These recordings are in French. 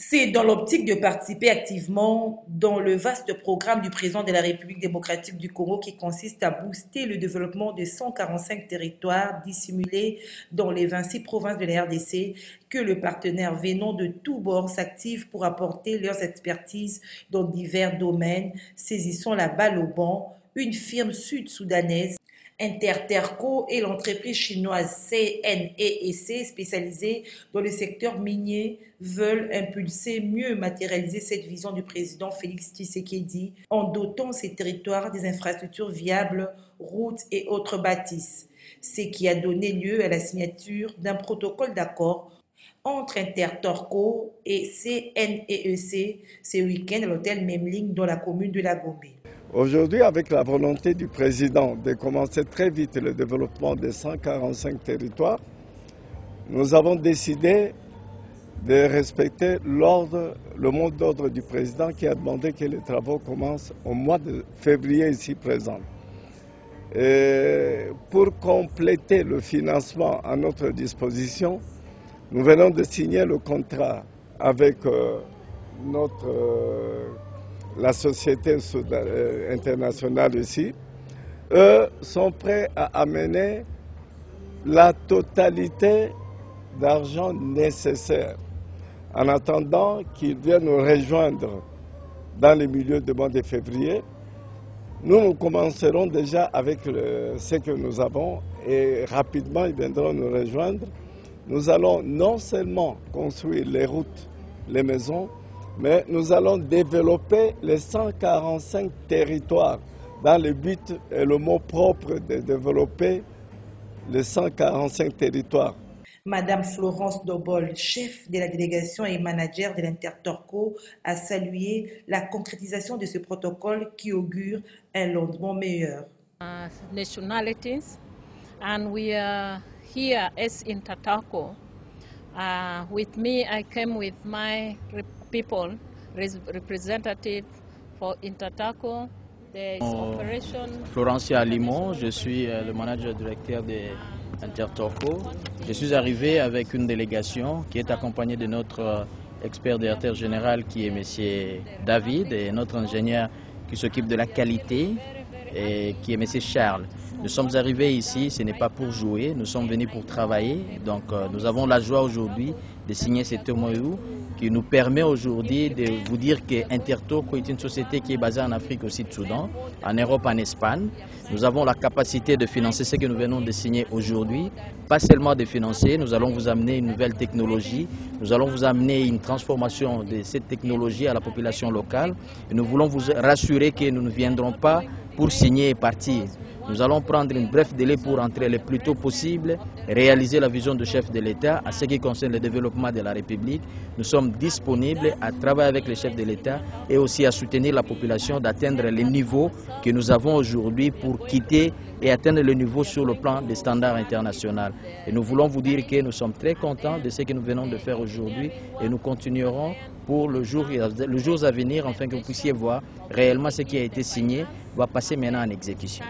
C'est dans l'optique de participer activement dans le vaste programme du président de la République démocratique du Congo qui consiste à booster le développement de 145 territoires dissimulés dans les 26 provinces de la RDC que le partenaire venant de tous bords s'active pour apporter leurs expertises dans divers domaines, saisissant la balle au banc. Une firme sud-soudanaise Interterco et l'entreprise chinoise CNEEC spécialisée dans le secteur minier veulent impulser, mieux matérialiser cette vision du président Félix Tshisekedi en dotant ces territoires des infrastructures viables, routes et autres bâtisses. Ce qui a donné lieu à la signature d'un protocole d'accord entre Intertorco et CNEEC ce week-end à l'hôtel Memling dans la commune de La Gombe. Aujourd'hui, avec la volonté du président de commencer très vite le développement des 145 territoires, nous avons décidé de respecter le mot d'ordre du président qui a demandé que les travaux commencent au mois de février ici présent. Et pour compléter le financement à notre disposition, nous venons de signer le contrat avec la société internationale ici. Eux sont prêts à amener la totalité d'argent nécessaire en attendant qu'ils viennent nous rejoindre dans le milieu du mois de février. Nous commencerons déjà avec ce que nous avons et rapidement ils viendront nous rejoindre. Nous allons non seulement construire les routes, les maisons, mais nous allons développer les 145 territoires dans le but et le mot propre de développer les 145 territoires. Madame Florence Dobol, chef de la délégation et manager de l'Intertorco, a salué la concrétisation de ce protocole qui augure un lendemain meilleur. Nationalities, and we are here as Intertorco. With me, I came with my people, representative for Intertorco. Florencia Limon, je suis le manager directeur de Intertorco. Je suis arrivé avec une délégation qui est accompagnée de notre expert directeur général qui est M. David et notre ingénieur qui s'occupe de la qualité et qui est M. Charles. Nous sommes arrivés ici, ce n'est pas pour jouer, nous sommes venus pour travailler. Donc nous avons la joie aujourd'hui de signer cet MOU qui nous permet aujourd'hui de vous dire que Intertorco est une société qui est basée en Afrique au Sud-Soudan, en Europe, en Espagne. Nous avons la capacité de financer ce que nous venons de signer aujourd'hui. Pas seulement de financer, nous allons vous amener une nouvelle technologie, nous allons vous amener une transformation de cette technologie à la population locale. Et nous voulons vous rassurer que nous ne viendrons pas pour signer et partir. Nous allons prendre un bref délai pour entrer le plus tôt possible, réaliser la vision du chef de l'État en ce qui concerne le développement de la République. Nous sommes disponibles à travailler avec le chef de l'État et aussi à soutenir la population d'atteindre les niveaux que nous avons aujourd'hui pour quitter et atteindre le niveau sur le plan des standards internationaux. Et nous voulons vous dire que nous sommes très contents de ce que nous venons de faire aujourd'hui et nous continuerons pour le jour à venir afin que vous puissiez voir réellement ce qui a été signé va passer maintenant en exécution.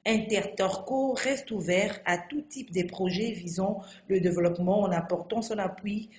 Intertorco reste ouvert à tout type de projets visant le développement en apportant son appui